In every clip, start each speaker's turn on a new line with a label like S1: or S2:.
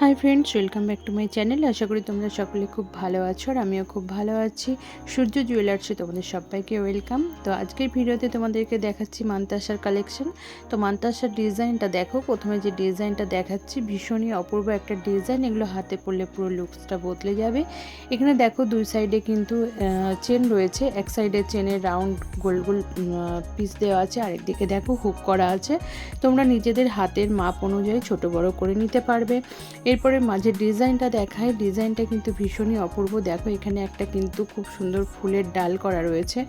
S1: High friends, welcome back to my channel. আশা করি তোমরা সকলে খুব ভালো আছো আর আমিও খুব ভালো আছি। সূর্য জুয়েলার্সে তোমাদের সবাইকে ওয়েলকাম। তো আজকের ভিডিওতে তোমাদেরকে দেখাচ্ছি মান্তাসার কালেকশন। তো মান্তাসার ডিজাইনটা দেখো, প্রথমে যে ডিজাইনটা দেখাচ্ছি ভীষণই অপূর্ব একটা ডিজাইন। এগুলো হাতে পরলে পুরো লুকসটা বদলে যাবে। এখানে দেখো দুই সাইডে কিন্তু চেন রয়েছে। এক সাইডে চেনের রাউন্ড গোল গোল পিস দেওয়া আছে, আরেকদিকে দেখো হুক করা আছে। তোমরা নিজেদের হাতের মাপ অনুযায়ী ছোট বড় করে নিতে পারবে। এরপরে মাঝে ডিজাইনটা দেখায়, ডিজাইনটা কিন্তু ভীষণই অপূর্ব। দেখো এখানে একটা কিন্তু খুব সুন্দর ফুলের ডাল করা রয়েছে,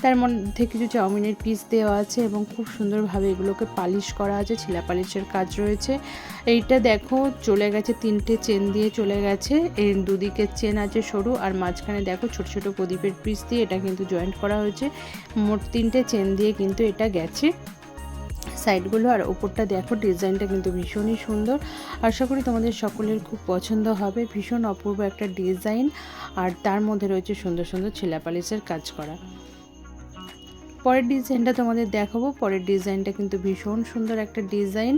S1: তার মধ্যে কিছু চাউমিনের পিস দেওয়া আছে এবং খুব সুন্দরভাবে এগুলোকে পালিশ করা আছে, ছিলা পালিশের কাজ রয়েছে। এইটা দেখো চলে গেছে, তিনটে চেন দিয়ে চলে গেছে। এর দুদিকে চেন আছে সরু, আর মাঝখানে দেখো ছোট ছোট প্রদীপের পিস দিয়ে এটা কিন্তু জয়েন্ট করা হয়েছে। মোট তিনটে চেন দিয়ে কিন্তু এটা গেছে সাইডগুলো। আর ওপরটা দেখো ডিজাইনটা কিন্তু ভীষণই সুন্দর। আশা করি তোমাদের সকলের খুব পছন্দ হবে। ভীষণ অপূর্ব একটা ডিজাইন, আর তার মধ্যে রয়েছে সুন্দর সুন্দর ছিলা পালিশের কাজ করা। পরের ডিজাইনটা তোমাদের দেখাবো। পরের ডিজাইনটা কিন্তু ভীষণ সুন্দর একটা ডিজাইন,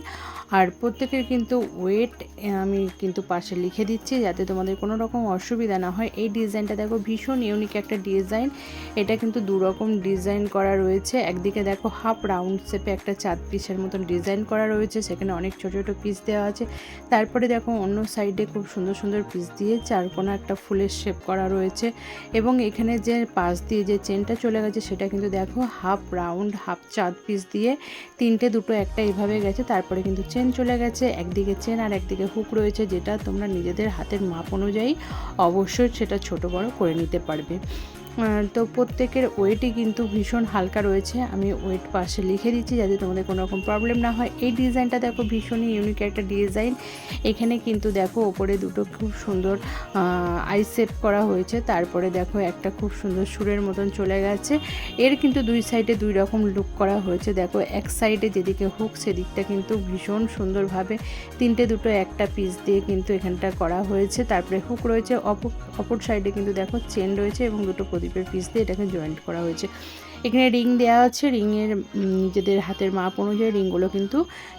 S1: আর প্রত্যেকের কিন্তু ওয়েট আমি কিন্তু পাশে লিখে দিচ্ছি যাতে তোমাদের কোনো রকম অসুবিধা না হয়। এই ডিজাইনটা দেখো ভীষণ ইউনিক একটা ডিজাইন। এটা কিন্তু দুরকম ডিজাইন করা রয়েছে। একদিকে দেখো হাফ রাউন্ড শেপে একটা চাঁদ পিসের মতন ডিজাইন করা রয়েছে, সেখানে অনেক ছোটো ছোটো পিস দেওয়া আছে। তারপরে দেখো অন্য সাইডে খুব সুন্দর সুন্দর পিস দিয়ে চারকোনা একটা ফুলের শেপ করা রয়েছে, এবং এখানে যে পাশ দিয়ে যে চেনটা চলে গেছে সেটা কিন্তু দেখো হাফ রাউন্ড হাফ চাঁদ পিস দিয়ে তিনটে দুটো একটা এভাবে গেছে। তারপরে কিন্তু চেন চলে গেছে, একদিকে চেন আর একদিকে হুক রয়েছে, যেটা তোমরা নিজেদের হাতের মাপ অনুযায়ী অবশ্যই সেটা ছোট বড় করে নিতে পারবে। তো প্রত্যেকের ওয়েটই কিন্তু ভীষণ হালকা রয়েছে। আমি ওয়েট পাশে লিখে দিচ্ছি যাতে তোমাদের কোনো রকম প্রবলেম না হয়। এই ডিজাইনটা দেখো ভীষণই ইউনিক একটা ডিজাইন। এখানে কিন্তু দেখো ওপরে দুটো খুব সুন্দর আই শেপ করা হয়েছে, তারপরে দেখো একটা খুব সুন্দর সুরের মতন চলে গেছে। এর কিন্তু দুই সাইডে দুই রকম লুক করা হয়েছে। দেখো এক সাইডে যেদিকে হুক সেদিকটা কিন্তু ভীষণ সুন্দরভাবে তিনটে দুটো একটা পিস দিয়ে কিন্তু এখানটা করা হয়েছে। তারপরে হুক রয়েছে, অপর সাইডে কিন্তু দেখো চেন রয়েছে এবং দুটো প্রদীপের পিস দিয়ে এটাকে জয়েন্ট করা হয়েছে। এখানে রিং দেওয়া আছে, রিংয়ের নিজেদের হাতের মাপ অনুযায়ী রিংগুলো কিন্তু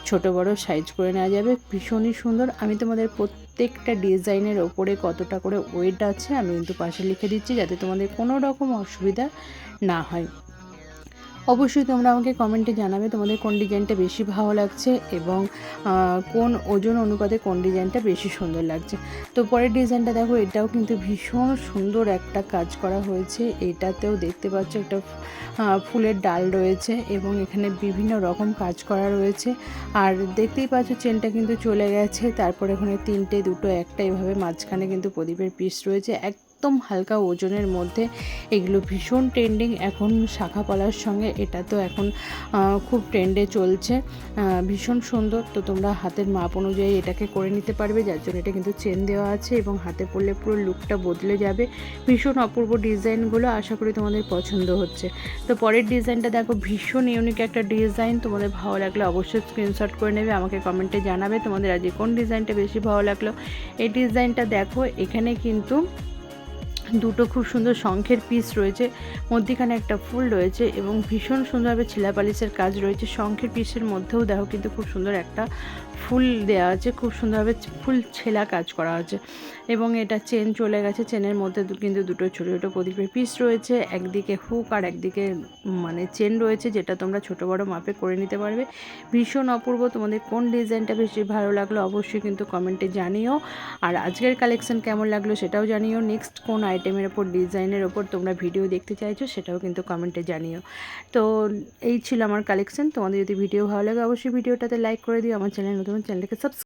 S1: ছোট বড় সাইজ করে নেওয়া যাবে। ভীষণই সুন্দর। আমি তোমাদের প্রত্যেকটা ডিজাইনের ওপরে কতটা করে ওয়েট আছে আমি কিন্তু পাশে লিখে দিচ্ছি যাতে তোমাদের কোনো রকম অসুবিধা না হয়। অবশ্যই তোমরা আমাকে কমেন্টে জানাবে তোমাদের কোন ডিজাইনটা বেশি ভালো লাগছে এবং কোন ওজন অনুপাতে কোন ডিজাইনটা বেশি সুন্দর লাগছে। তো পরের ডিজাইনটা দেখো, এটাও কিন্তু ভীষণ সুন্দর একটা কাজ করা হয়েছে। এটাতেও দেখতে পাচ্ছ একটা ফুলের ডাল রয়েছে এবং এখানে বিভিন্ন রকম কাজ করা রয়েছে। আর দেখতেই পাচ্ছ চেনটা কিন্তু চলে গেছে, তারপরে এখানে তিনটে দুটো একটা এভাবে মাঝখানে কিন্তু প্রদীপের পিস রয়েছে। একদম হালকা ওজনের মধ্যে এগুলো ভীষণ ট্রেন্ডিং এখন শাখা পলার সঙ্গে। এটা তো এখন খুব ট্রেন্ডে চলছে, ভীষণ সুন্দর। তো তোমরা হাতের মাপ অনুযায়ী এটাকে করে নিতে পারবে, যার জন্য এটা কিন্তু চেন দেওয়া আছে এবং হাতে পরলে পুরো লুকটা বদলে যাবে। ভীষণ অপূর্ব ডিজাইনগুলো, আশা করি তোমাদের পছন্দ হচ্ছে। তো পরের ডিজাইনটা দেখো ভীষণ ইউনিক একটা ডিজাইন। তোমাদের ভালো লাগলে অবশ্যই স্ক্রিনশট করে নেবে, আমাকে কমেন্টে জানাবে তোমাদের আজকে কোন ডিজাইনটা বেশি ভালো লাগলো। এই ডিজাইনটা দেখো, এখানে কিন্তু দুটো খুব সুন্দর শঙ্খের পিস রয়েছে, মধ্যিখানে একটা ফুল রয়েছে এবং ভীষণ সুন্দরভাবে ছিলা পালিশের কাজ রয়েছে। শঙ্খের পিসের মধ্যেও দেখো কিন্তু খুব সুন্দর একটা ফুল দেওয়া আছে, খুব সুন্দরভাবে ফুল ছেলা কাজ করা আছে এবং এটা চেন চলে গেছে। চেনের মধ্যে কিন্তু দুটো ছোটো ছোটো প্রদীপের পিস রয়েছে, একদিকে হুক আর একদিকে মানে চেন রয়েছে, যেটা তোমরা ছোটো বড়ো মাপে করে নিতে পারবে। ভীষণ অপূর্ব। তোমাদের কোন ডিজাইনটা বেশি ভালো লাগলো অবশ্যই কিন্তু কমেন্টে জানিও, আর আজকের কালেকশন কেমন লাগলো সেটাও জানিও। নেক্সট কোন আইটেমের ওপর ডিজাইনের ওপর তোমরা ভিডিও দেখতে চাইছো সেটাও কিন্তু কমেন্টে জানিও। তো এই ছিল আমার কালেকশন। তোমাদের যদি ভিডিও ভালো লাগে অবশ্যই ভিডিওটাতে লাইক করে দিও, আমার চ্যানেল নতুন চ্যানেলটাকে সাবস্ক্রাইব